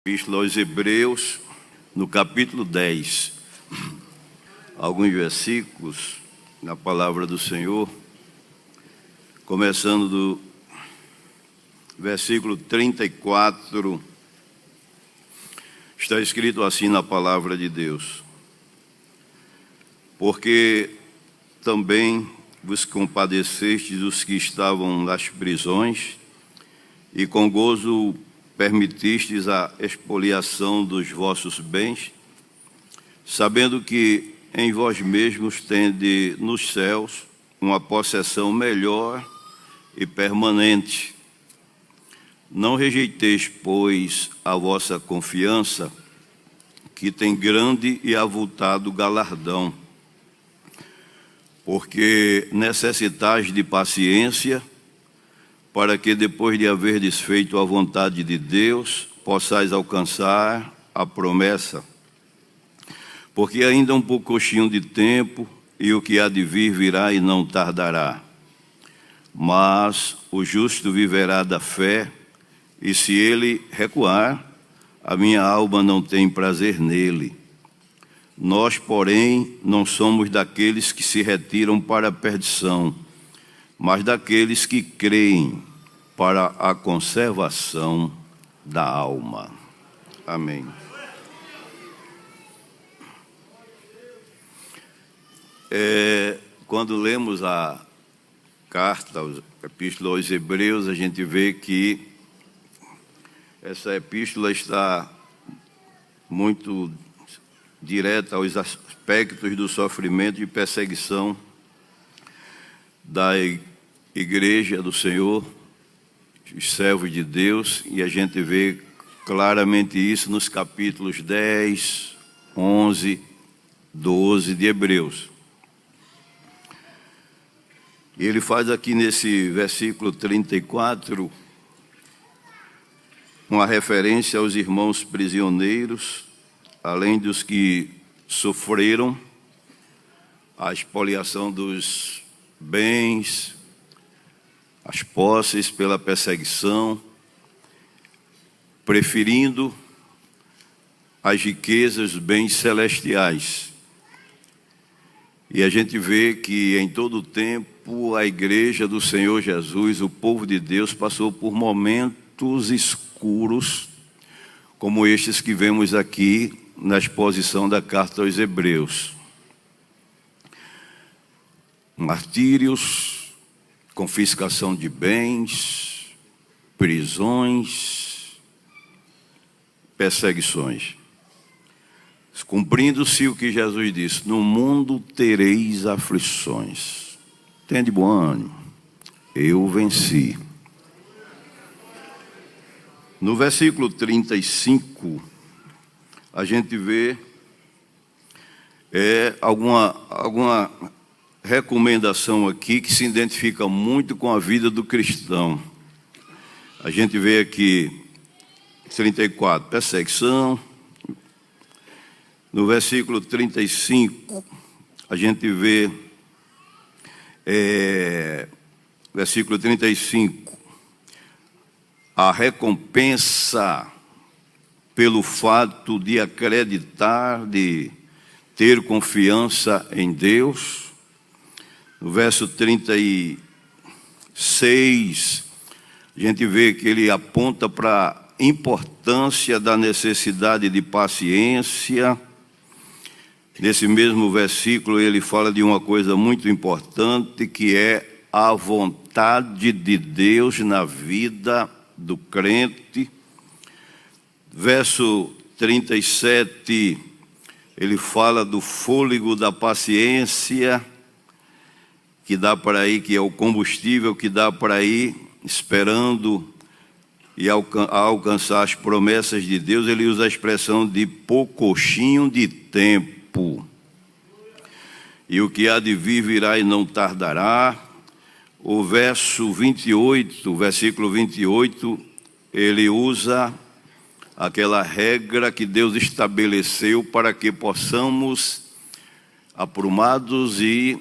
Epístola aos Hebreus, no capítulo 10, alguns versículos na palavra do Senhor, começando do versículo 34, está escrito assim na palavra de Deus: porque também vos compadecestes dos que estavam nas prisões, e com gozo permitistes a expoliação dos vossos bens, sabendo que em vós mesmos tende nos céus uma possessão melhor e permanente. Não rejeiteis, pois, a vossa confiança, que tem grande e avultado galardão, porque necessitais de paciência, para que depois de haverdes feito a vontade de Deus, possais alcançar a promessa. Porque ainda um pouquinho de tempo, e o que há de vir virá e não tardará. Mas o justo viverá da fé, e se ele recuar, a minha alma não tem prazer nele. Nós, porém, não somos daqueles que se retiram para a perdição, mas daqueles que creem para a conservação da alma. Amém. Quando lemos a carta, a epístola aos Hebreus, a gente vê que essa epístola está muito direta aos aspectos do sofrimento e perseguição da igreja do Senhor, os servos de Deus, e a gente vê claramente isso nos capítulos 10, 11, 12 de Hebreus. E ele faz aqui nesse versículo 34 uma referência aos irmãos prisioneiros, além dos que sofreram a expoliação dos bens, as posses pela perseguição, preferindo as riquezas, os bens celestiais. E a gente vê que em todo o tempo a igreja do Senhor Jesus, o povo de Deus, passou por momentos escuros, como estes que vemos aqui na exposição da carta aos Hebreus. Martírios, confiscação de bens, prisões, perseguições. Cumprindo-se o que Jesus disse: no mundo tereis aflições. Tende bom ânimo, eu venci. No versículo 35, a gente vê alguma recomendação aqui que se identifica muito com a vida do cristão. A gente vê aqui 34, perseguição. No versículo 35, a gente vê versículo 35, a recompensa pelo fato de acreditar, de ter confiança em Deus. No verso 36, a gente vê que ele aponta para a importância da necessidade de paciência. Nesse mesmo versículo, ele fala de uma coisa muito importante, que é a vontade de Deus na vida do crente. Verso 37, ele fala do fôlego da paciência, que dá para ir, que é o combustível que dá para ir esperando e alcançar as promessas de Deus. Ele usa a expressão de poucochinho de tempo. E o que há de vir virá e não tardará. O verso 28, versículo 28, ele usa aquela regra que Deus estabeleceu para que possamos, aprumados e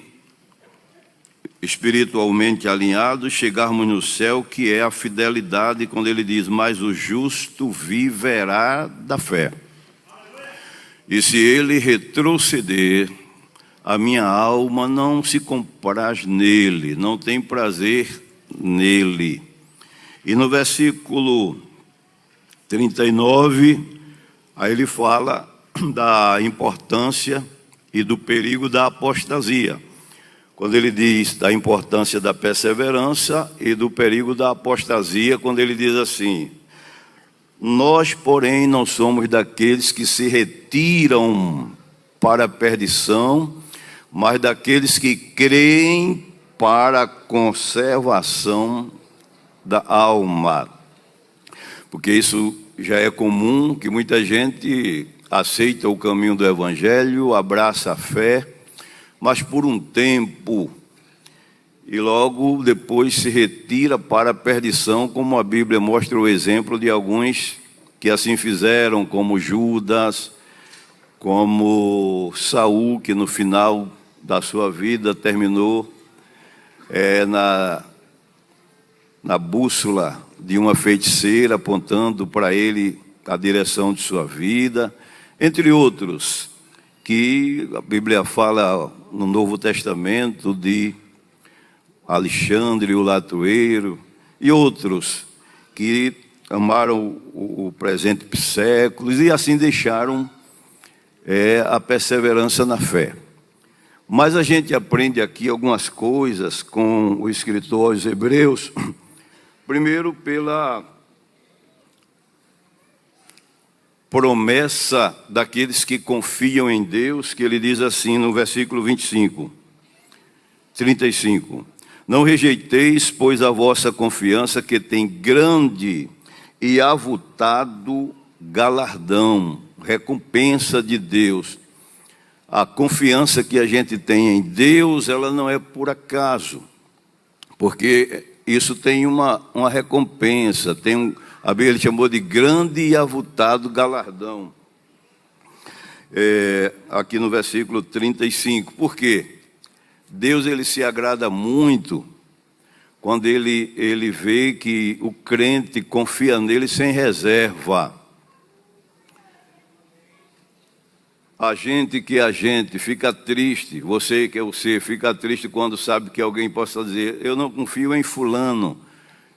espiritualmente alinhados, chegarmos no céu, que é a fidelidade, quando ele diz, mas o justo viverá da fé. E se ele retroceder, a minha alma não se compraz nele, não tem prazer nele. E no versículo 39, aí ele fala da importância e do perigo da apostasia. Quando ele diz da importância da perseverança e do perigo da apostasia, quando ele diz assim, nós, porém, não somos daqueles que se retiram para a perdição, mas daqueles que creem para a conservação da alma. Porque isso já é comum, que muita gente aceita o caminho do Evangelho, abraça a fé, mas por um tempo, e logo depois se retira para a perdição, como a Bíblia mostra o exemplo de alguns que assim fizeram, como Judas, como Saul, que no final da sua vida terminou na bússola de uma feiticeira, apontando para ele a direção de sua vida, entre outros, que a Bíblia fala no Novo Testamento de Alexandre, o latoeiro, e outros que amaram o presente séculos e assim deixaram a perseverança na fé. Mas a gente aprende aqui algumas coisas com o escritor aos Hebreus, primeiro pela promessa daqueles que confiam em Deus, que ele diz assim no versículo 35, não rejeiteis, pois, a vossa confiança, que tem grande e avultado galardão, recompensa de Deus. A confiança que a gente tem em Deus, ela não é por acaso, porque isso tem uma recompensa, a Bíblia chamou de grande e avultado galardão. Aqui no versículo 35, por quê? Deus, ele se agrada muito quando ele vê que o crente confia nele sem reserva. A gente fica triste, você que é você, fica triste quando sabe que alguém possa dizer, eu não confio em fulano,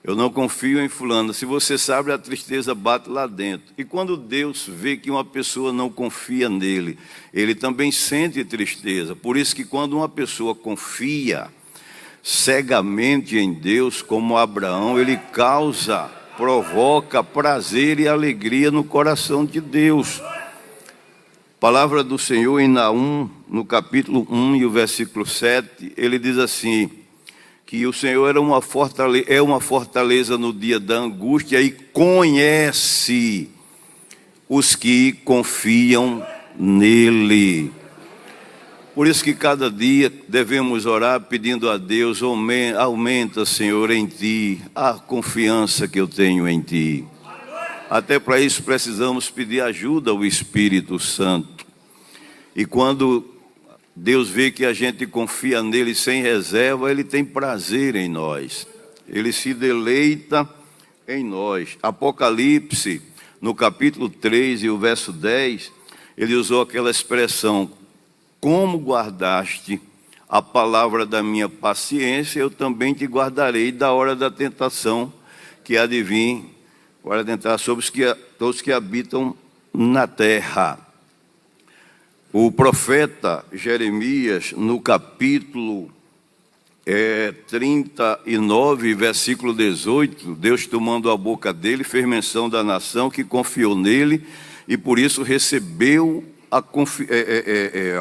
eu não confio em fulano. Se você sabe, a tristeza bate lá dentro. E quando Deus vê que uma pessoa não confia nele, ele também sente tristeza. Por isso que quando uma pessoa confia cegamente em Deus, como Abraão, ele provoca prazer e alegria no coração de Deus. Palavra do Senhor em Naum, no capítulo 1 e o versículo 7, ele diz assim, que o Senhor é uma fortaleza no dia da angústia e conhece os que confiam nele. Por isso que cada dia devemos orar pedindo a Deus, aumenta, Senhor, em Ti a confiança que eu tenho em Ti. Até para isso precisamos pedir ajuda ao Espírito Santo. E quando Deus vê que a gente confia nele sem reserva, ele tem prazer em nós. Ele se deleita em nós. Apocalipse, no capítulo 3 e o verso 10, ele usou aquela expressão, como guardaste a palavra da minha paciência, eu também te guardarei da hora da tentação que há de vir, para tentar sobre todos que habitam na terra. O profeta Jeremias, no capítulo 39, versículo 18, Deus tomando a boca dele, fez menção da nação que confiou nele e por isso recebeu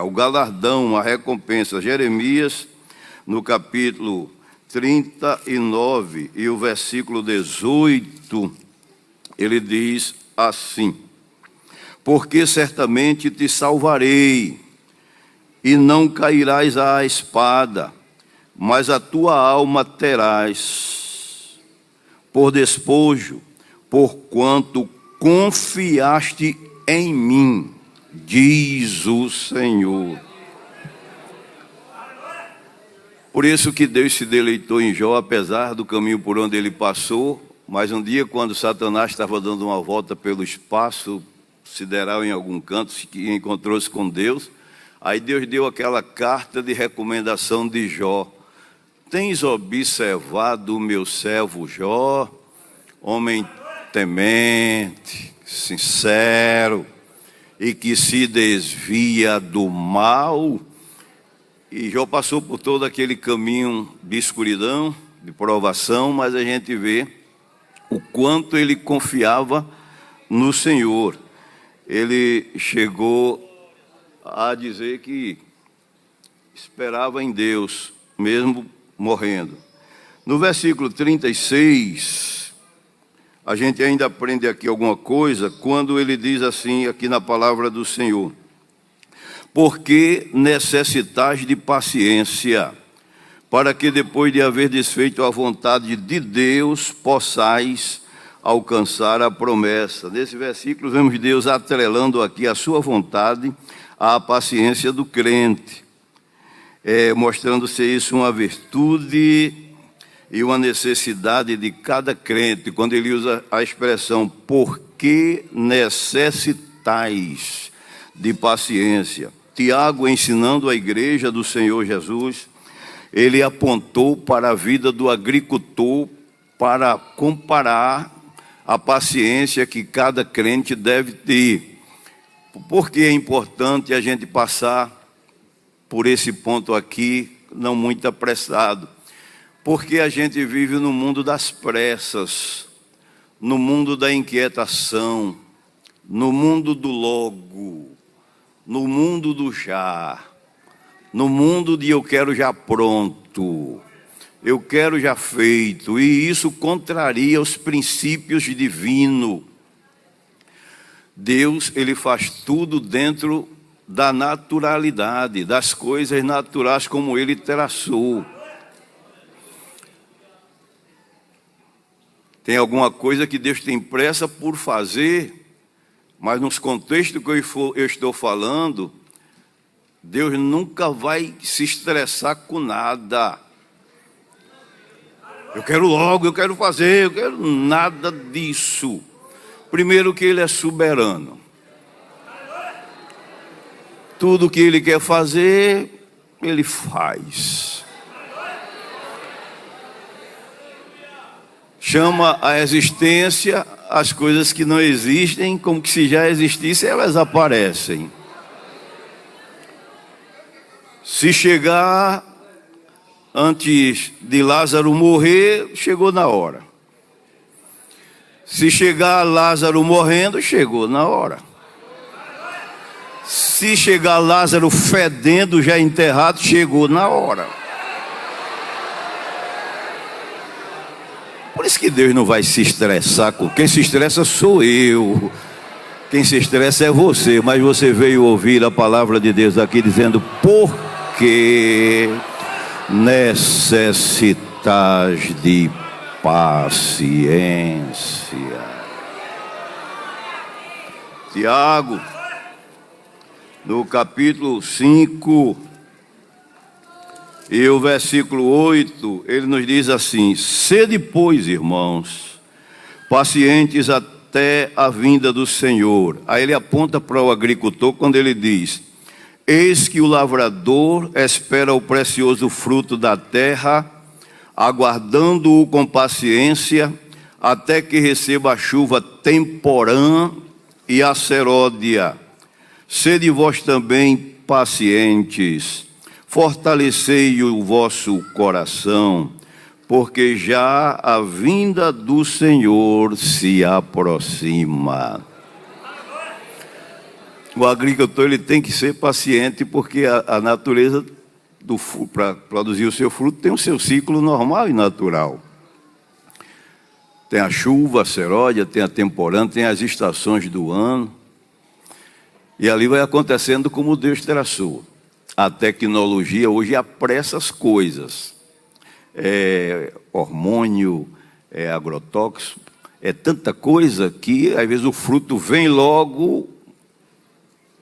o galardão, a recompensa. Jeremias, no capítulo 39 e o versículo 18, ele diz assim, porque certamente te salvarei, e não cairás à espada, mas a tua alma terás por despojo, porquanto confiaste em mim, diz o Senhor. Por isso que Deus se deleitou em Jó, apesar do caminho por onde ele passou. Mas um dia, quando Satanás estava dando uma volta pelo espaço sideral em algum canto, que encontrou-se com Deus, aí Deus deu aquela carta de recomendação de Jó. Tens observado o meu servo Jó, homem temente, sincero, e que se desvia do mal? E Jó passou por todo aquele caminho de escuridão, de provação, mas a gente vê o quanto ele confiava no Senhor. Ele chegou a dizer que esperava em Deus, mesmo morrendo. No versículo 36, a gente ainda aprende aqui alguma coisa, quando ele diz assim, aqui na palavra do Senhor: porque necessitais de paciência, para que depois de haver desfeito a vontade de Deus, possais alcançar a promessa. Nesse versículo vemos Deus atrelando aqui a sua vontade à paciência do crente, mostrando ser isso uma virtude e uma necessidade de cada crente, quando ele usa a expressão porque necessitais de paciência. Tiago, ensinando a igreja do Senhor Jesus, ele apontou para a vida do agricultor para comparar a paciência que cada crente deve ter. Por que é importante a gente passar por esse ponto aqui, não muito apressado? Porque a gente vive no mundo das pressas, no mundo da inquietação, no mundo do logo, no mundo do já, no mundo de eu quero já pronto, eu quero já feito, e isso contraria os princípios divinos. Deus, ele faz tudo dentro da naturalidade, das coisas naturais como ele traçou. Tem alguma coisa que Deus tem pressa por fazer, mas nos contextos que eu estou falando, Deus nunca vai se estressar com nada. Eu quero logo, eu quero fazer, eu quero nada disso. Primeiro que ele é soberano. Tudo que ele quer fazer, ele faz. Chama a existência as coisas que não existem, como que se já existissem, elas aparecem. Se chegar antes de Lázaro morrer, chegou na hora. Se chegar Lázaro morrendo, chegou na hora. Se chegar Lázaro fedendo, já enterrado, chegou na hora. Por isso que Deus não vai se estressar. Quem se estressa sou eu. Quem se estressa é você. Mas você veio ouvir a palavra de Deus aqui dizendo: porque necessitas de paciência. Tiago, no capítulo 5, e o versículo 8, ele nos diz assim: sede, pois, irmãos, pacientes até a vinda do Senhor. Aí ele aponta para o agricultor quando ele diz: eis que o lavrador espera o precioso fruto da terra, aguardando-o com paciência, até que receba a chuva temporã e a seródia. Sede vós também pacientes, fortalecei o vosso coração, porque já a vinda do Senhor se aproxima. O agricultor, ele tem que ser paciente, porque a natureza para produzir o seu fruto tem o seu ciclo normal e natural. Tem a chuva, a seródia, tem a temporã, tem as estações do ano. E ali vai acontecendo como Deus traçou. A tecnologia hoje apressa as coisas. É hormônio, é agrotóxico, é tanta coisa que às vezes o fruto vem logo,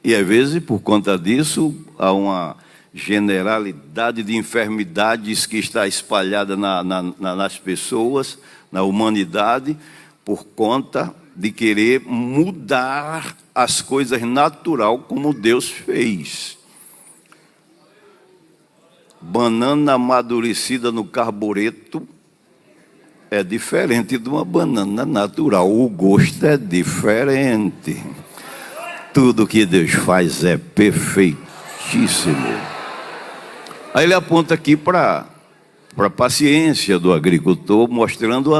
e às vezes por conta disso há uma generalidade de enfermidades que está espalhada nas pessoas, na humanidade, por conta de querer mudar as coisas natural como Deus fez. Banana amadurecida no carbureto é diferente de uma banana natural. O gosto é diferente. Tudo que Deus faz é perfeitíssimo. Aí ele aponta aqui para a paciência do agricultor, mostrando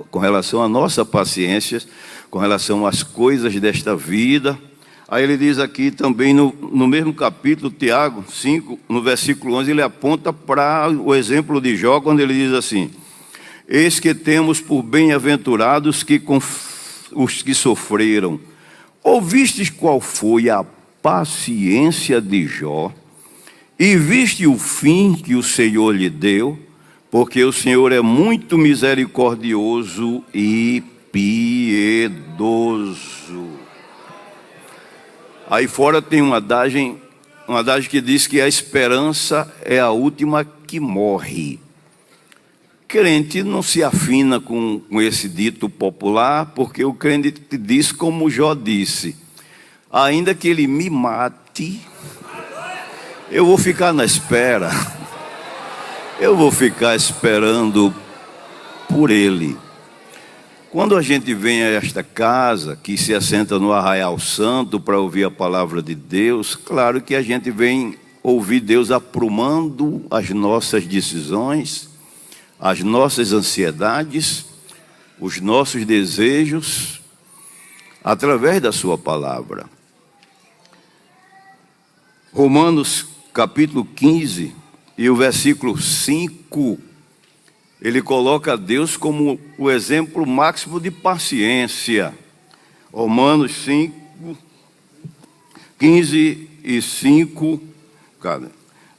com relação à nossa paciência, com relação às coisas desta vida. Aí ele diz aqui também no mesmo capítulo, Tiago 5, no versículo 11, ele aponta para o exemplo de Jó, quando ele diz assim: eis que temos por bem-aventurados os que sofreram. Ouvistes qual foi a paciência de Jó? E viste o fim que o Senhor lhe deu? Porque o Senhor é muito misericordioso e piedoso. Aí fora tem um adágio que diz que a esperança é a última que morre. Crente não se afina com esse dito popular, porque o crente diz como Jó disse: ainda que ele me mate, eu vou ficar na espera. Eu vou ficar esperando por ele. Quando a gente vem a esta casa, que se assenta no Arraial Santo para ouvir a palavra de Deus, claro que a gente vem ouvir Deus aprumando as nossas decisões, as nossas ansiedades, os nossos desejos, através da sua palavra. Romanos capítulo 15 e o versículo 5, ele coloca Deus como o exemplo máximo de paciência. Romanos 5, 15 e 5, cara,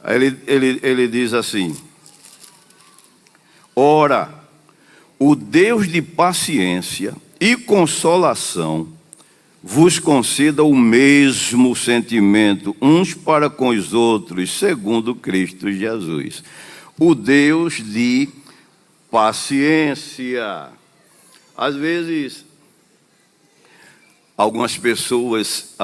ele diz assim: ora, o Deus de paciência e consolação vos conceda o mesmo sentimento uns para com os outros, segundo Cristo Jesus. O Deus de paciência. Às vezes, algumas pessoas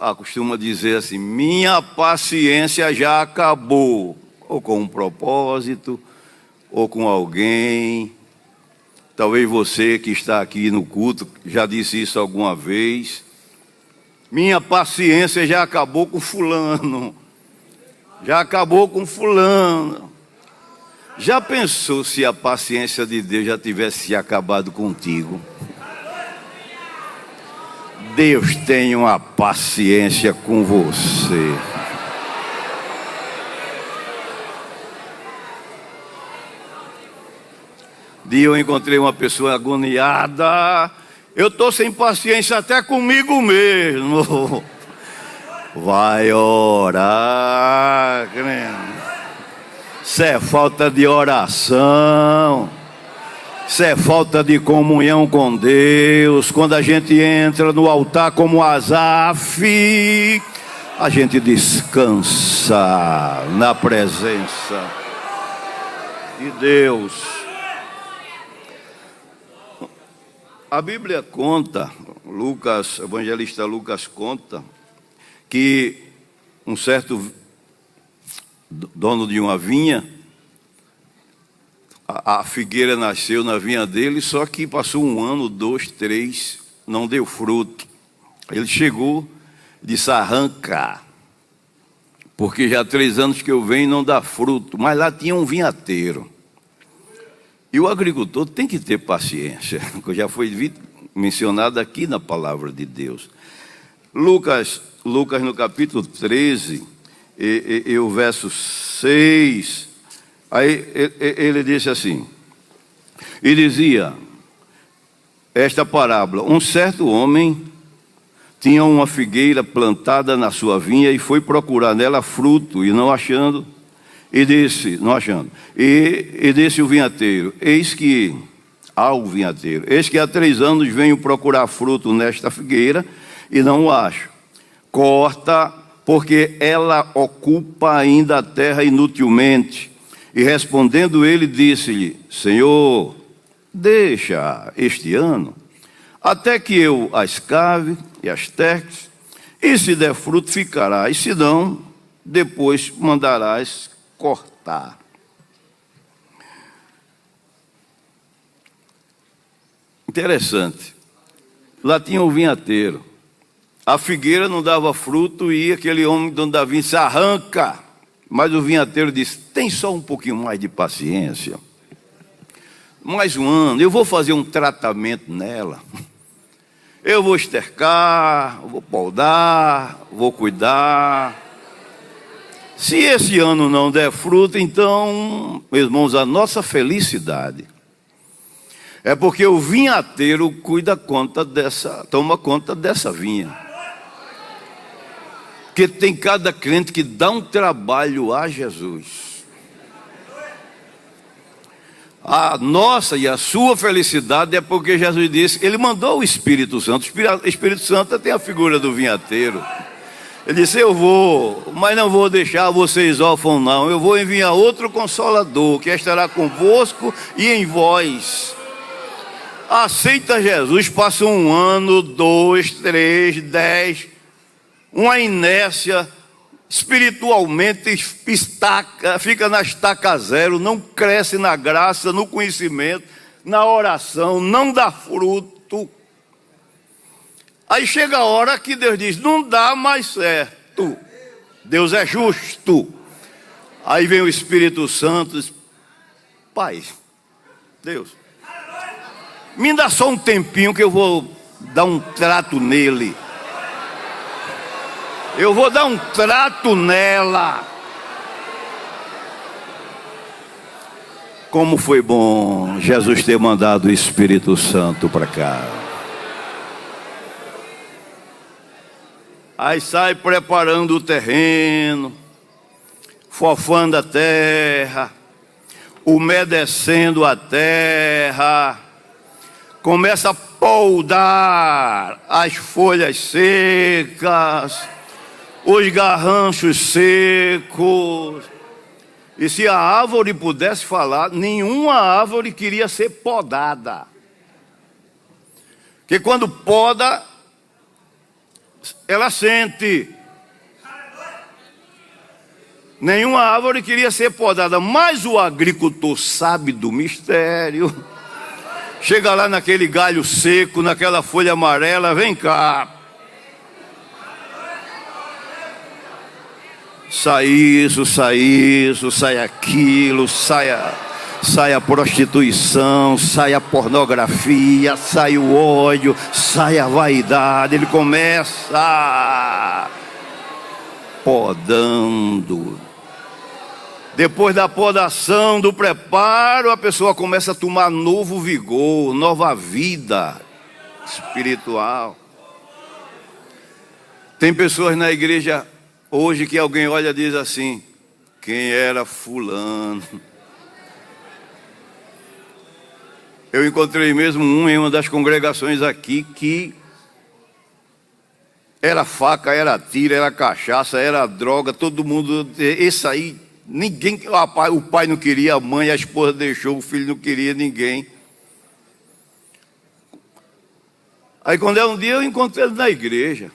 acostumam dizer assim: minha paciência já acabou, ou com um propósito, ou com alguém. Talvez você que está aqui no culto já disse isso alguma vez. Minha paciência já acabou com fulano. Já acabou com fulano. Já pensou se a paciência de Deus já tivesse acabado contigo? Deus tem uma paciência com você. Dia eu encontrei uma pessoa agoniada. Eu estou sem paciência até comigo mesmo. Vai orar, crente. Isso é falta de oração. Isso é falta de comunhão com Deus. Quando a gente entra no altar como Asaf, a gente descansa na presença de Deus. A Bíblia conta, o evangelista Lucas conta, que um certo dono de uma vinha, a figueira nasceu na vinha dele, só que passou 1 ano, 2, 3, não deu fruto. Ele chegou e disse: arranca, porque já há 3 anos que eu venho e não dá fruto. Mas lá tinha um vinhateiro. E o agricultor tem que ter paciência, que já foi mencionado aqui na palavra de Deus. Lucas no capítulo 13, e o verso 6, aí ele disse assim, e dizia esta parábola: um certo homem tinha uma figueira plantada na sua vinha e foi procurar nela fruto, e não achando, e disse o vinhateiro: eis que há 3 anos venho procurar fruto nesta figueira e não o acho. Corta porque ela ocupa ainda a terra inutilmente. E respondendo ele, disse-lhe: Senhor, deixa este ano, até que eu as cave e as terques, e se der fruto ficará, e se não, depois mandarás cortar. Interessante. Lá tinha um vinhateiro. A figueira não dava fruto e aquele homem, dono da vinha, se arranca. Mas o vinhateiro disse: tem só um pouquinho mais de paciência. Mais um ano, eu vou fazer um tratamento nela. Eu vou estercar, vou podar, vou cuidar. Se esse ano não der fruto, então, meus irmãos, a nossa felicidade é porque o vinhateiro toma conta dessa vinha. Porque tem cada crente que dá um trabalho a Jesus. A nossa e a sua felicidade é porque Jesus disse, ele mandou o Espírito Santo. O Espírito Santo tem a figura do vinhateiro. Ele disse: eu vou, mas não vou deixar vocês órfãos não. Eu vou enviar outro Consolador, que estará convosco e em vós. Aceita Jesus, passa 1 ano, 2, 3, 10, uma inércia, espiritualmente fica na estaca zero, não cresce na graça, no conhecimento, na oração, não dá fruto. Aí chega a hora que Deus diz: não dá mais certo, Deus é justo. Aí vem o Espírito Santo e diz: Pai, Deus, me dá só um tempinho que eu vou dar um trato nele. Eu vou dar um trato nela. Como foi bom Jesus ter mandado o Espírito Santo para cá. Aí sai preparando o terreno, fofando a terra, umedecendo a terra, começa a podar as folhas secas, os garranchos secos. E se a árvore pudesse falar, nenhuma árvore queria ser podada. Porque quando poda, ela sente. Nenhuma árvore queria ser podada, mas o agricultor sabe do mistério. Chega lá naquele galho seco, naquela folha amarela: vem cá. Sai isso, sai aquilo, sai a prostituição, sai a pornografia, sai o ódio, sai a vaidade. Ele começa podando. Depois da podação, do preparo, a pessoa começa a tomar novo vigor, nova vida espiritual. Tem pessoas na igreja hoje que alguém olha e diz assim: quem era fulano? Eu encontrei mesmo em uma das congregações aqui que era faca, era tiro, era cachaça, era droga, todo mundo. Esse aí, ninguém. O pai não queria, a mãe, a esposa deixou, o filho não queria ninguém. Aí quando um dia eu encontrei ele na igreja,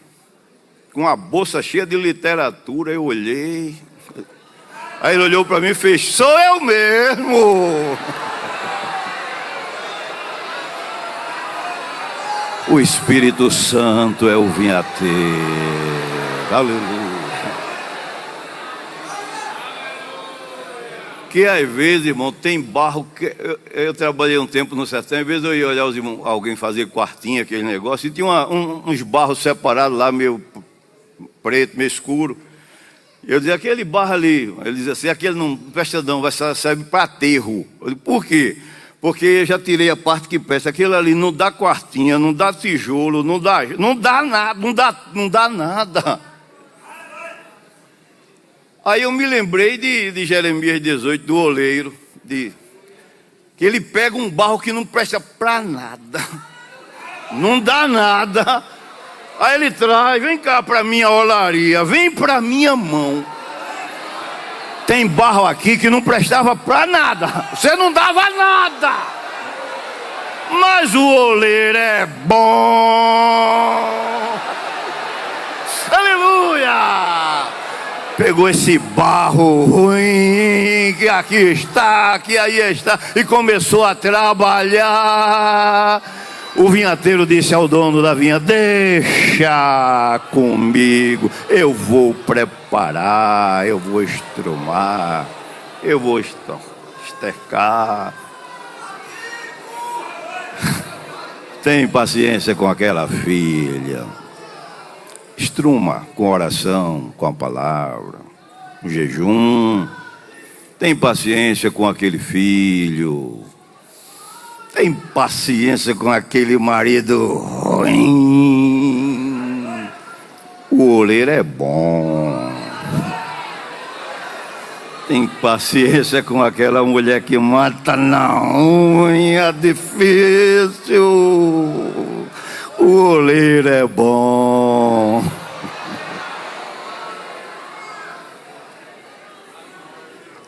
com a bolsa cheia de literatura. Eu olhei, aí ele olhou para mim e fez: sou eu mesmo. O Espírito Santo é o vinhateiro. Aleluia. Que às vezes, irmão, tem barro que... Eu trabalhei um tempo no sertão. Às vezes eu ia olhar alguém fazer quartinha, aquele negócio, e tinha uns barros separados lá, meio preto, meio escuro. Eu dizia: aquele barro ali. Ele dizia assim: aquele não presta não, serve para aterro. Eu disse: por quê? Porque eu já tirei a parte que presta. Aquele ali não dá quartinha, não dá tijolo, não dá nada, não dá nada. Aí eu me lembrei de Jeremias 18, do oleiro, que ele pega um barro que não presta para nada, não dá nada, Aí ele traz, vem cá para minha olaria, vem para minha mão. Tem barro aqui que não prestava para nada, você não dava nada. Mas o oleiro é bom. Aleluia! Pegou esse barro ruim, que aqui está, que aí está, e começou a trabalhar. O vinhateiro disse ao dono da vinha: deixa comigo, eu vou preparar, eu vou estrumar, eu vou estercar. Tem paciência com aquela filha. Estruma com oração, com a palavra, com jejum. Tem paciência com aquele filho. Tem paciência com aquele marido ruim. O oleiro é bom. Tem paciência com aquela mulher que mata na unha, difícil. O oleiro é bom.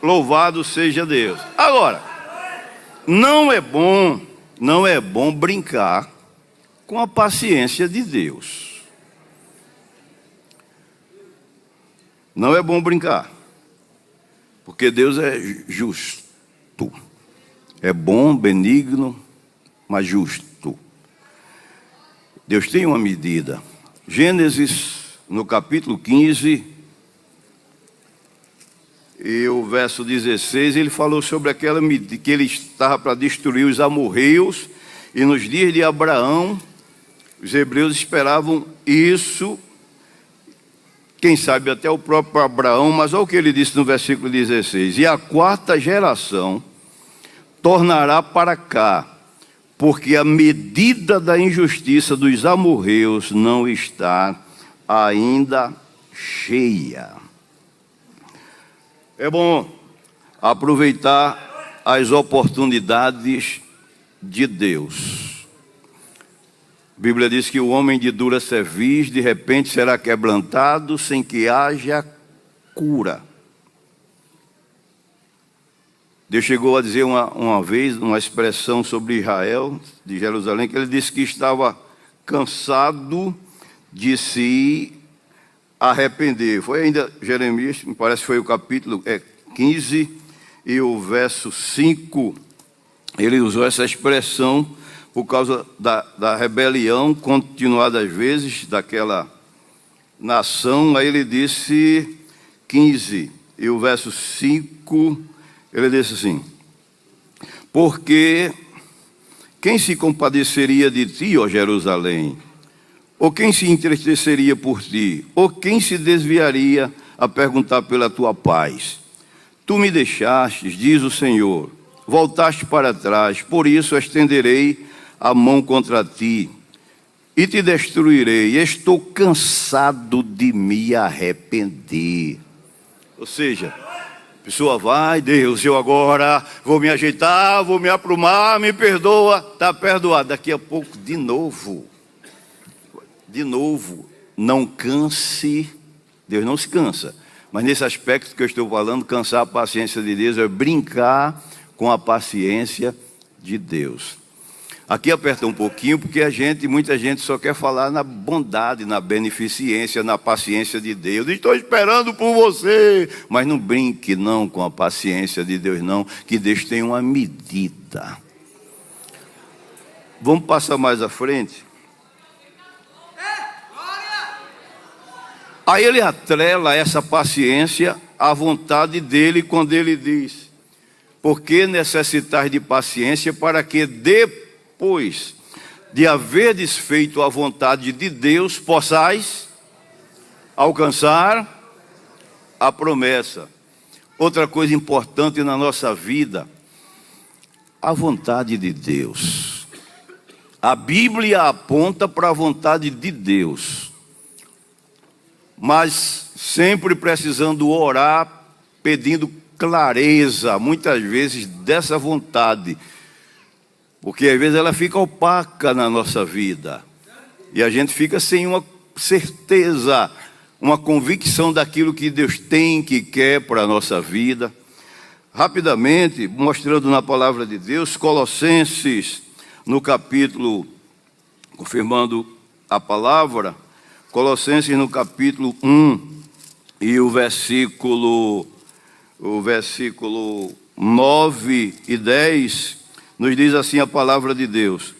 Louvado seja Deus. Agora, não é bom brincar com a paciência de Deus. Não é bom brincar, porque Deus é justo. É bom, benigno, mas justo. Deus tem uma medida. Gênesis, no capítulo 15, e o verso 16, ele falou sobre aquela medida, que ele estava para destruir os amorreus, e nos dias de Abraão, os hebreus esperavam isso, quem sabe até o próprio Abraão, mas olha o que ele disse no versículo 16: e a quarta geração tornará para cá, porque a medida da injustiça dos amorreus não está ainda cheia. É bom aproveitar as oportunidades de Deus. A Bíblia diz que o homem de dura cerviz de repente será quebrantado sem que haja cura. Deus chegou a dizer uma vez, uma expressão sobre Israel, de Jerusalém, que ele disse que estava cansado de se arrepender. Foi ainda Jeremias, me parece que foi o capítulo 15 e o verso 5, ele usou essa expressão por causa da rebelião continuada às vezes daquela nação. Aí ele disse 15 e o verso 5, ele disse assim: porque quem se compadeceria de ti, ó Jerusalém? Ou quem se entristeceria por ti? Ou quem se desviaria a perguntar pela tua paz? Tu me deixastes, diz o Senhor, voltaste para trás, por isso estenderei a mão contra ti e te destruirei. Estou cansado de me arrepender. Ou seja, a pessoa vai: Deus, eu agora vou me ajeitar, vou me aprumar, me perdoa, está perdoado. Daqui a pouco, de novo, não canse. Deus não se cansa, mas nesse aspecto que eu estou falando, cansar a paciência de Deus é brincar com a paciência de Deus. Aqui aperta um pouquinho, porque muita gente só quer falar na bondade, na beneficência, na paciência de Deus. Estou esperando por você, mas não brinque não com a paciência de Deus não, que Deus tem uma medida. Vamos passar mais à frente. Aí ele atrela essa paciência à vontade dele quando ele diz: porque necessitais de paciência para que depois de haver desfeito a vontade de Deus, possais alcançar a promessa. Outra coisa importante na nossa vida, a vontade de Deus. A Bíblia aponta para a vontade de Deus, mas sempre precisando orar, pedindo clareza, muitas vezes, dessa vontade, porque às vezes ela fica opaca na nossa vida, e a gente fica sem uma certeza, uma convicção daquilo que Deus tem, que quer para a nossa vida. Rapidamente, mostrando na palavra de Deus, Colossenses, no capítulo, confirmando a palavra, Colossenses no capítulo 1 e o versículo 9 e 10, nos diz assim a palavra de Deus.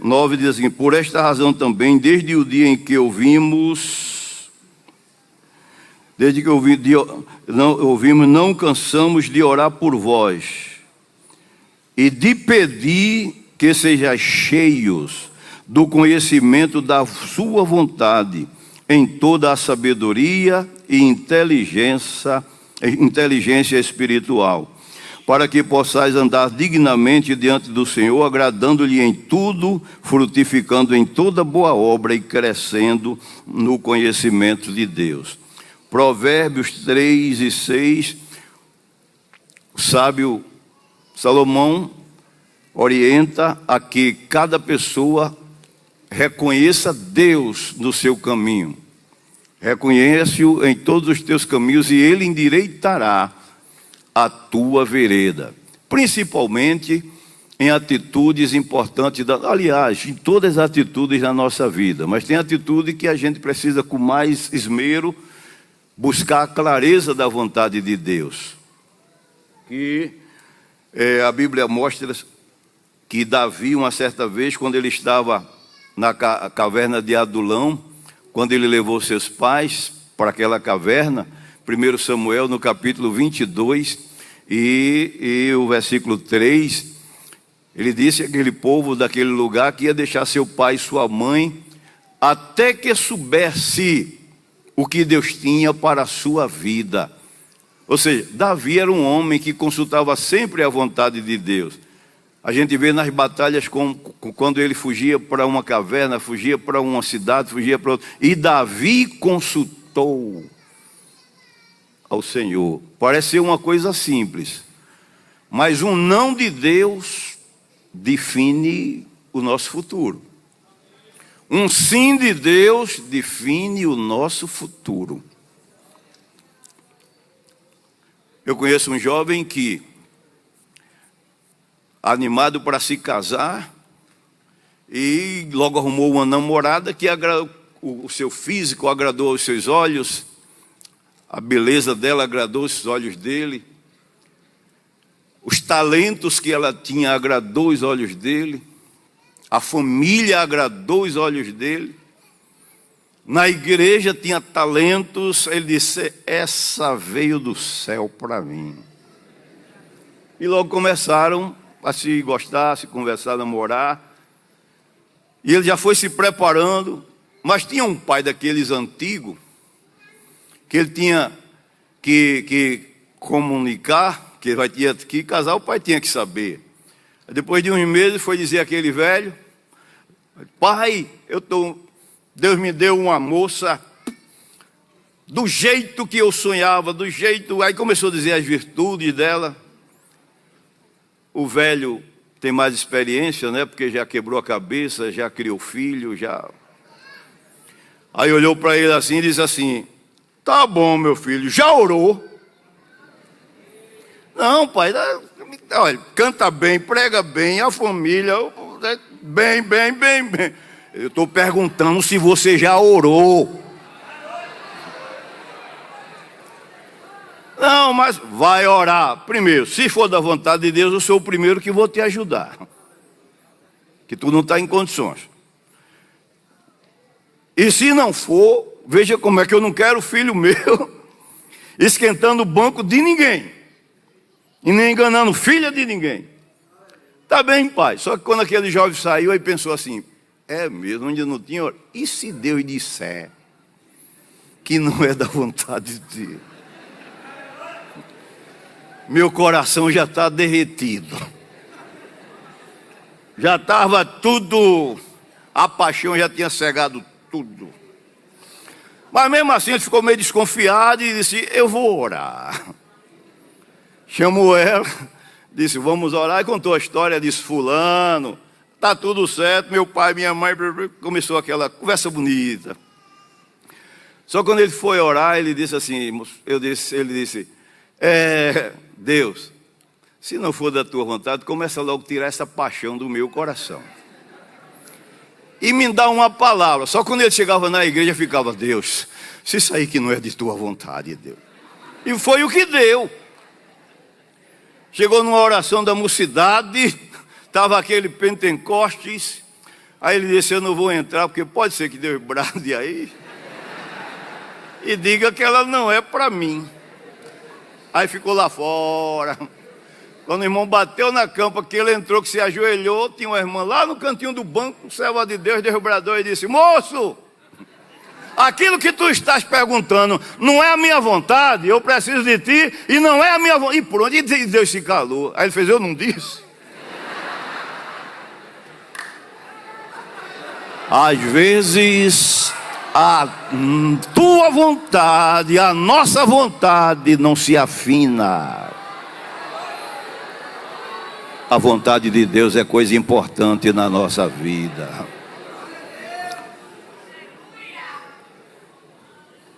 9 diz assim: por esta razão também, desde o dia em que ouvimos, não cansamos de orar por vós e de pedir que sejais cheios do conhecimento da sua vontade, em toda a sabedoria e inteligência espiritual, para que possais andar dignamente diante do Senhor, agradando-lhe em tudo, frutificando em toda boa obra e crescendo no conhecimento de Deus. Provérbios 3 e 6, o sábio Salomão orienta a que cada pessoa reconheça Deus no seu caminho. Reconhece-o em todos os teus caminhos e Ele endireitará a tua vereda. Principalmente em atitudes importantes, aliás, em todas as atitudes da nossa vida. Mas tem atitude que a gente precisa com mais esmero buscar a clareza da vontade de Deus. E a Bíblia mostra que Davi, uma certa vez, quando ele estava na caverna de Adulão, quando ele levou seus pais para aquela caverna, 1 Samuel no capítulo 22 e o versículo 3, ele disse àquele povo daquele lugar que ia deixar seu pai e sua mãe até que soubesse o que Deus tinha para a sua vida. Ou seja, Davi era um homem que consultava sempre a vontade de Deus. A gente vê nas batalhas quando ele fugia para uma caverna, fugia para uma cidade, fugia para outra. E Davi consultou ao Senhor. Parece ser uma coisa simples, mas um não de Deus define o nosso futuro. Um sim de Deus define o nosso futuro. Eu conheço um jovem que, animado para se casar, e logo arrumou uma namorada que o seu físico agradou aos seus olhos, a beleza dela agradou os olhos dele, os talentos que ela tinha agradou os olhos dele, a família agradou os olhos dele, na igreja tinha talentos. Ele disse: essa veio do céu para mim. E logo começaram a se gostar, a se conversar, a namorar. E ele já foi se preparando. Mas tinha um pai daqueles antigos que ele tinha que comunicar, que vai ter que casar, o pai tinha que saber. Depois de uns meses foi dizer àquele velho: pai, Deus me deu uma moça do jeito que eu sonhava, do jeito... Aí começou a dizer as virtudes dela. O velho tem mais experiência, né? Porque já quebrou a cabeça, já criou filho, já... Aí olhou para ele assim e disse assim: tá bom, meu filho, já orou? Não, pai, olha, canta bem, prega bem, a família, bem. Eu estou perguntando se você já orou. Não, mas vai orar. Primeiro, se for da vontade de Deus, eu sou o primeiro que vou te ajudar. Que tu não está em condições. E se não for, veja como é que eu não quero filho meu esquentando o banco de ninguém. E nem enganando filha de ninguém. Tá bem, pai. Só que quando aquele jovem saiu, aí pensou assim: é mesmo, onde não tinha... E se Deus disser que não é da vontade de Deus? Meu coração já está derretido. Já estava tudo... A paixão já tinha cegado tudo. Mas mesmo assim ele ficou meio desconfiado e disse: eu vou orar. Chamou ela, disse, vamos orar, e contou a história, disse, fulano, tá tudo certo, meu pai, minha mãe, começou aquela conversa bonita. Só quando ele foi orar, ele disse assim, ele disse, Deus, se não for da tua vontade, começa logo a tirar essa paixão do meu coração. E me dá uma palavra. Só quando ele chegava na igreja, ficava, Deus, se isso aí que não é de tua vontade, Deus. E foi o que deu. Chegou numa oração da mocidade, estava aquele Pentecostes, aí ele disse, eu não vou entrar, porque pode ser que Deus brade aí e diga que ela não é para mim. Aí ficou lá fora. Quando o irmão bateu na campa, que ele entrou, que se ajoelhou, tinha uma irmã lá no cantinho do banco, serva de Deus, Deus bradou e disse, moço, aquilo que tu estás perguntando não é a minha vontade, eu preciso de ti, e não é a minha vontade. E pronto, e Deus se calou. Aí ele fez, eu não disse. Às vezes a tua vontade, a nossa vontade não se afina. A vontade de Deus é coisa importante na nossa vida.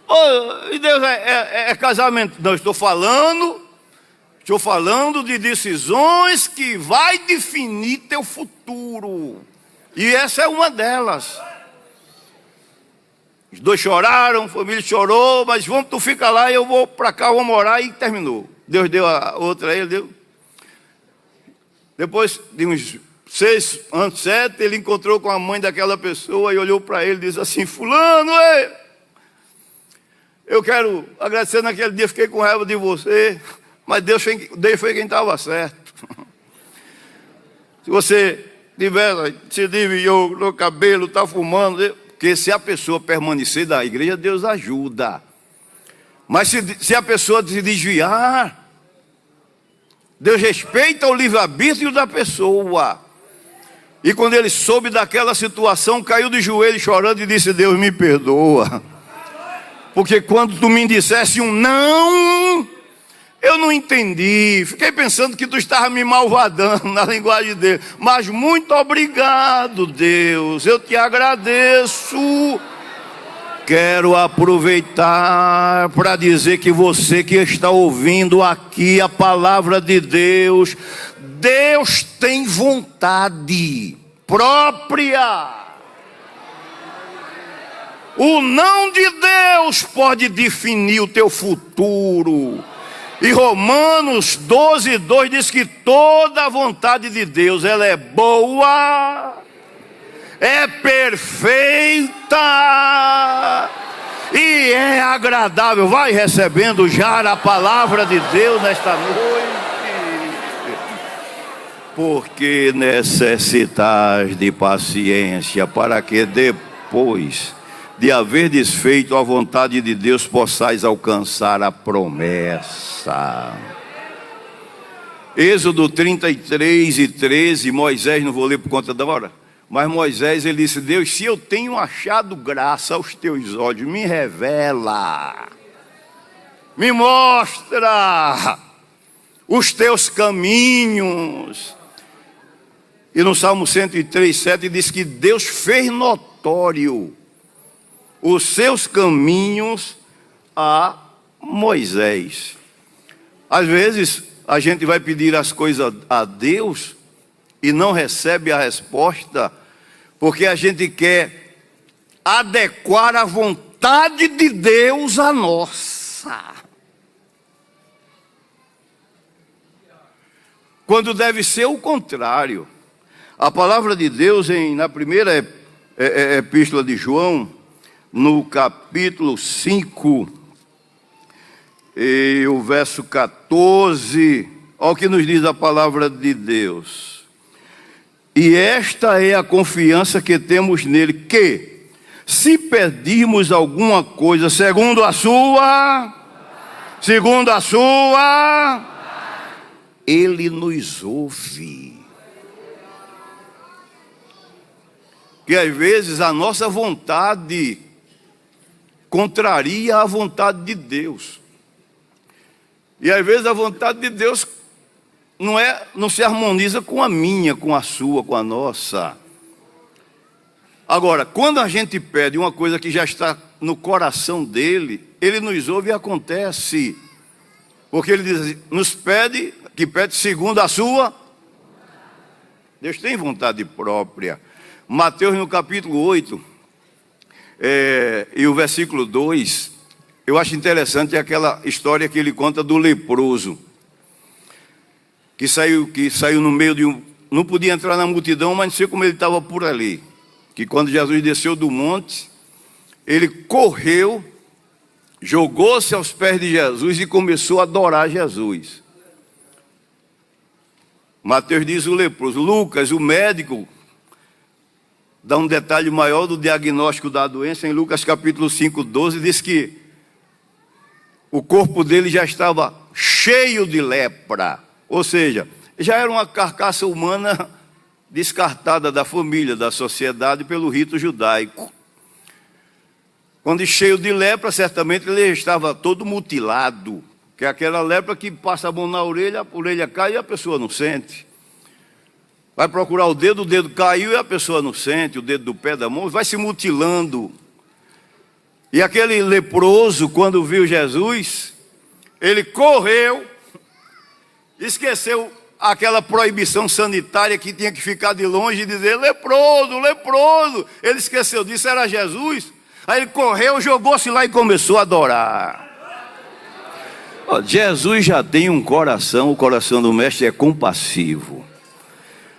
Oh, e Deus é casamento. Não, estou falando de decisões que vai definir teu futuro. E essa é uma delas. Os dois choraram, a família chorou, mas tu fica lá, eu vou para cá, vou morar, e terminou. Deus deu a outra, ele deu. Depois de uns 6 anos, 7, ele encontrou com a mãe daquela pessoa e olhou para ele e disse assim, fulano, eu quero agradecer naquele dia, fiquei com raiva de você, mas Deus foi quem estava certo. Se você se desviou no cabelo, está fumando, porque se a pessoa permanecer da igreja, Deus ajuda. Mas se a pessoa se desviar, Deus respeita o livre-arbítrio da pessoa. E quando ele soube daquela situação, caiu de joelho chorando e disse, Deus me perdoa. Porque quando tu me dissesse um não, eu não entendi. Fiquei pensando que tu estava me malvadando na linguagem dele. Mas muito obrigado, Deus. Eu te agradeço. Quero aproveitar para dizer que você que está ouvindo aqui a palavra de Deus, Deus tem vontade própria. O não de Deus pode definir o teu futuro. E Romanos 12:2 diz que toda a vontade de Deus, ela é boa, é perfeita e é agradável. Vai recebendo já a palavra de Deus nesta noite. Porque necessitais de paciência, para que depois de haver desfeito a vontade de Deus, possais alcançar a promessa. Êxodo 33:13, Moisés, não vou ler por conta da hora, mas Moisés, ele disse, Deus, se eu tenho achado graça aos teus olhos, me revela, me mostra os teus caminhos. E no Salmo 103:7 diz que Deus fez notório os seus caminhos a Moisés. Às vezes a gente vai pedir as coisas a Deus e não recebe a resposta, porque a gente quer adequar a vontade de Deus à nossa, quando deve ser o contrário. A palavra de Deus na primeira epístola de João, no capítulo 5, e o verso 14, olha o que nos diz a palavra de Deus. E esta é a confiança que temos nele, que se pedirmos alguma coisa segundo a sua, ele nos ouve. Que às vezes a nossa vontade contraria a vontade de Deus. E às vezes a vontade de Deus não se harmoniza com a minha, com a sua, com a nossa. Agora, quando a gente pede uma coisa que já está no coração dele, ele nos ouve e acontece. Porque ele diz assim, nos pede, que pede segundo a sua. Deus tem vontade própria. Mateus no capítulo 8, e o versículo 2, eu acho interessante aquela história que ele conta do leproso, que saiu no meio de não podia entrar na multidão, mas não sei como ele estava por ali. Que quando Jesus desceu do monte, ele correu, jogou-se aos pés de Jesus e começou a adorar Jesus. Mateus diz o leproso. Lucas, o médico, dá um detalhe maior do diagnóstico da doença. Em Lucas capítulo 5, 12, diz que o corpo dele já estava cheio de lepra. Ou seja, já era uma carcaça humana descartada da família, da sociedade, pelo rito judaico. Quando cheio de lepra, certamente ele estava todo mutilado, que é aquela lepra que passa a mão na orelha, a orelha cai e a pessoa não sente. Vai procurar o dedo caiu e a pessoa não sente, o dedo do pé da mão, vai se mutilando. E aquele leproso, quando viu Jesus, ele correu, esqueceu aquela proibição sanitária que tinha que ficar de longe e dizer, leproso, leproso. Ele esqueceu disso, era Jesus. Aí ele correu, jogou-se lá e começou a adorar. Jesus já tem um coração, o coração do mestre é compassivo.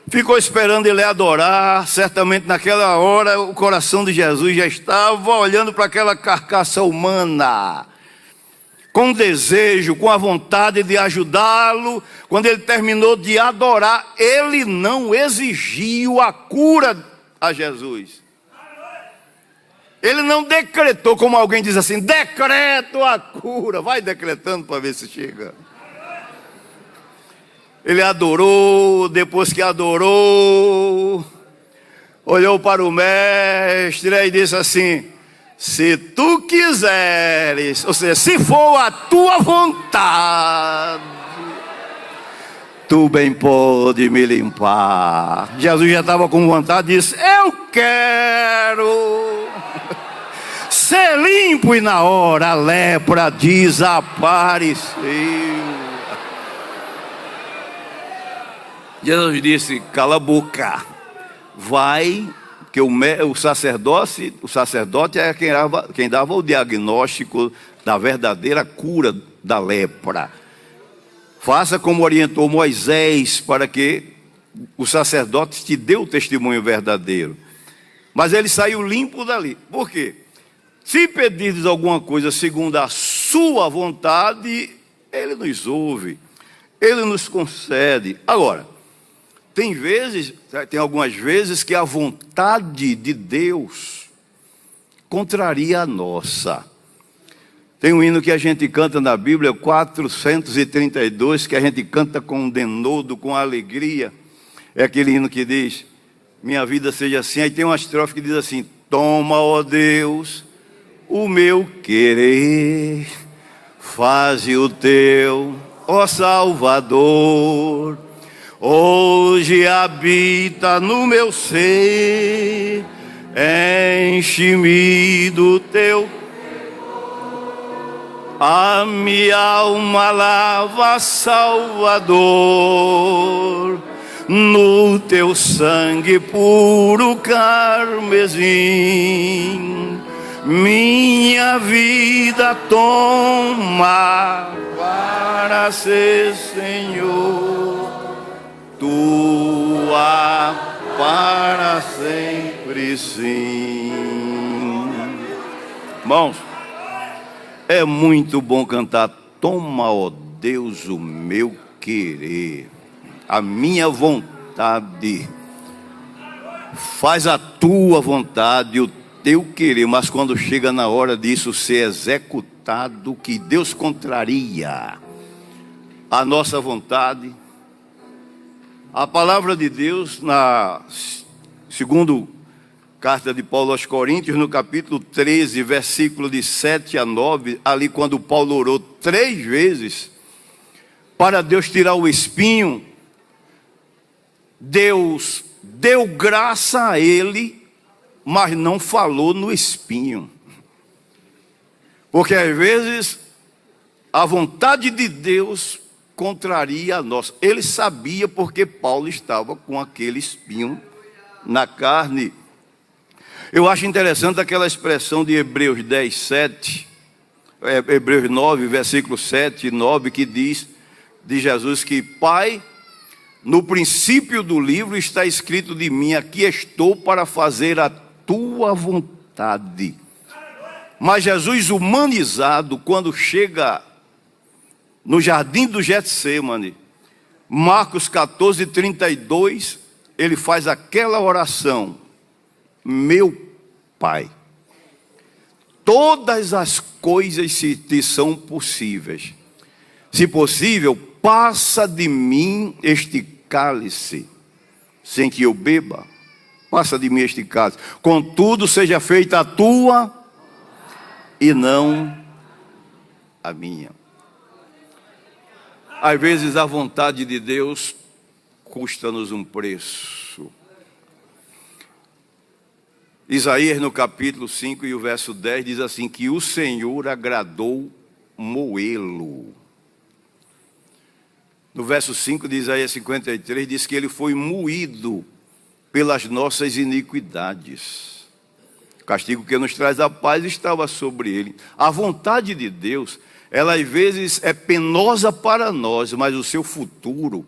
Ficou esperando ele adorar, certamente naquela hora o coração de Jesus já estava olhando para aquela carcaça humana, com desejo, com a vontade de ajudá-lo. Quando ele terminou de adorar, ele não exigiu a cura a Jesus. Ele não decretou, como alguém diz assim, decreto a cura. Vai decretando para ver se chega. Ele adorou, depois que adorou, olhou para o mestre e disse assim, se tu quiseres, ou seja, se for a tua vontade, tu bem pode me limpar. Jesus já estava com vontade e disse, eu quero ser limpo. E na hora a lepra desapareceu. Jesus disse, cala a boca, vai. Que o sacerdote é quem dava o diagnóstico da verdadeira cura da lepra. Faça como orientou Moisés, para que o sacerdote te dê o testemunho verdadeiro. Mas ele saiu limpo dali. Por quê? Se pedires alguma coisa segundo a sua vontade, ele nos ouve, ele nos concede. Agora, tem algumas vezes que a vontade de Deus contraria a nossa. Tem um hino que a gente canta na Bíblia, 432, que a gente canta com denodo, com alegria. É aquele hino que diz, minha vida seja assim. Aí tem uma estrofe que diz assim, toma, ó Deus, o meu querer, faze o teu, ó Salvador. Hoje habita no meu ser, enche-me do teu. A minha alma lava, Salvador, no teu sangue puro carmesim. Minha vida toma para ser Senhor tua para sempre, sim. Irmãos, é muito bom cantar, toma, ó Deus, o meu querer, a minha vontade, faz a tua vontade, o teu querer. Mas quando chega na hora disso ser executado, que Deus contraria a nossa vontade. A palavra de Deus, na segunda carta de Paulo aos Coríntios, no capítulo 13, versículo de 7 a 9, ali quando Paulo orou 3 vezes, para Deus tirar o espinho Deus deu graça a ele, mas não falou no espinho. Porque às vezes a vontade de Deus contraria a nossa. Ele sabia porque Paulo estava com aquele espinho na carne. Eu acho interessante aquela expressão de Hebreus 10, 7, Hebreus 9, versículo 7 e 9, que diz de Jesus que: Pai, no princípio do livro está escrito de mim, aqui estou para fazer a tua vontade. Mas Jesus humanizado, quando chega no jardim do Getsêmani, Marcos 14, 32, ele faz aquela oração: meu Pai, todas as coisas te são possíveis. Se possível, passa de mim este cálice, sem que eu beba. Passa de mim este cálice. Contudo, seja feita a tua e não a minha. Às vezes a vontade de Deus custa-nos um preço. Isaías no capítulo 5 e o verso 10 diz assim: que o Senhor agradou moê-lo. No verso 5 de Isaías 53 diz que ele foi moído pelas nossas iniquidades. O castigo que nos traz a paz estava sobre ele. A vontade de Deus, ela às vezes é penosa para nós, mas o seu futuro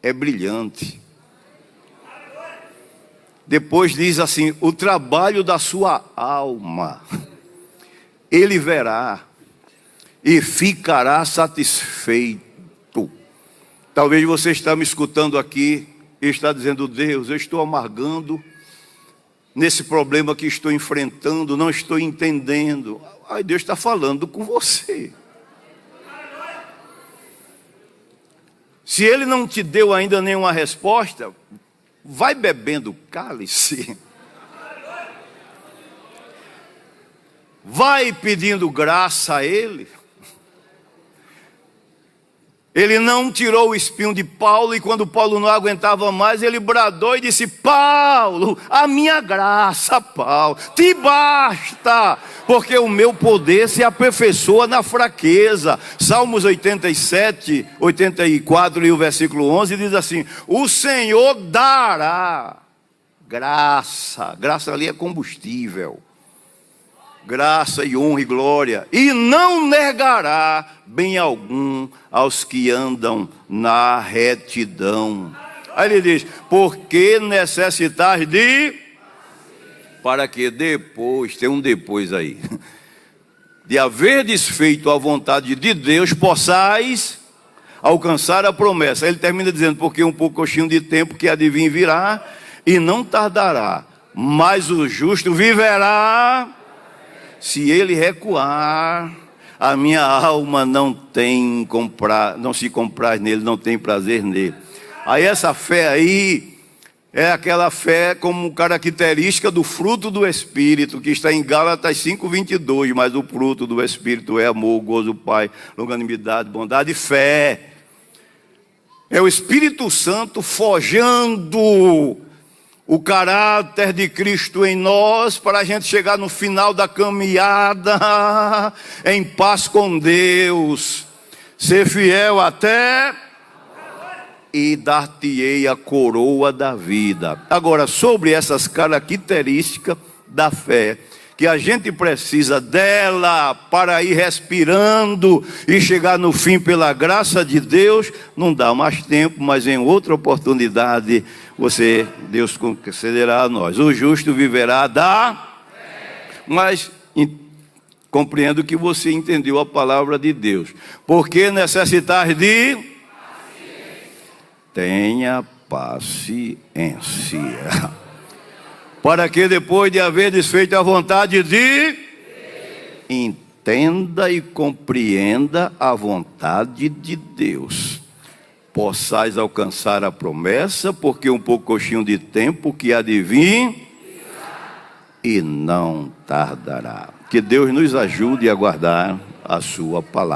é brilhante. Depois diz assim: o trabalho da sua alma ele verá e ficará satisfeito. Talvez você está me escutando aqui e está dizendo: Deus, eu estou amargando nesse problema que estou enfrentando, não estou entendendo. Ai, Deus está falando com você. Se Ele não te deu ainda nenhuma resposta, vai bebendo cálice. Vai pedindo graça a Ele. Ele não tirou o espinho de Paulo, e quando Paulo não aguentava mais, ele bradou e disse: Paulo, a minha graça, Paulo, te basta, porque o meu poder se aperfeiçoa na fraqueza. Salmos 87, 84 e o versículo 11 diz assim: o Senhor dará graça. Graça ali é combustível. Graça e honra e glória, e não negará bem algum aos que andam na retidão. Aí ele diz: porque necessitais de, para que depois, tem um depois aí, de haver desfeito a vontade de Deus, possais alcançar a promessa. Ele termina dizendo: porque um pouquinho de tempo que há de vir virá, e não tardará, mas o justo viverá. Se ele recuar, a minha alma não se compraz nele, não tem prazer nele. Aí essa fé aí é aquela fé como característica do fruto do Espírito, que está em Gálatas 5:22, mas o fruto do Espírito é amor, gozo, paz, longanimidade, bondade e fé. É o Espírito Santo forjando o caráter de Cristo em nós, para a gente chegar no final da caminhada em paz com Deus, ser fiel até, e dar-te-ei a coroa da vida. Agora, sobre essas características da fé, que a gente precisa dela para ir respirando e chegar no fim pela graça de Deus, não dá mais tempo, mas em outra oportunidade Deus concederá a nós. O justo viverá da fé. Mas compreendo que você entendeu a palavra de Deus. Porque necessitar de paciência. Tenha paciência, para que depois de haver desfeito a vontade de Deus, entenda e compreenda a vontade de Deus, possais alcançar a promessa, porque um pouquinho de tempo que há de vir e não tardará. Que Deus nos ajude a guardar a sua palavra.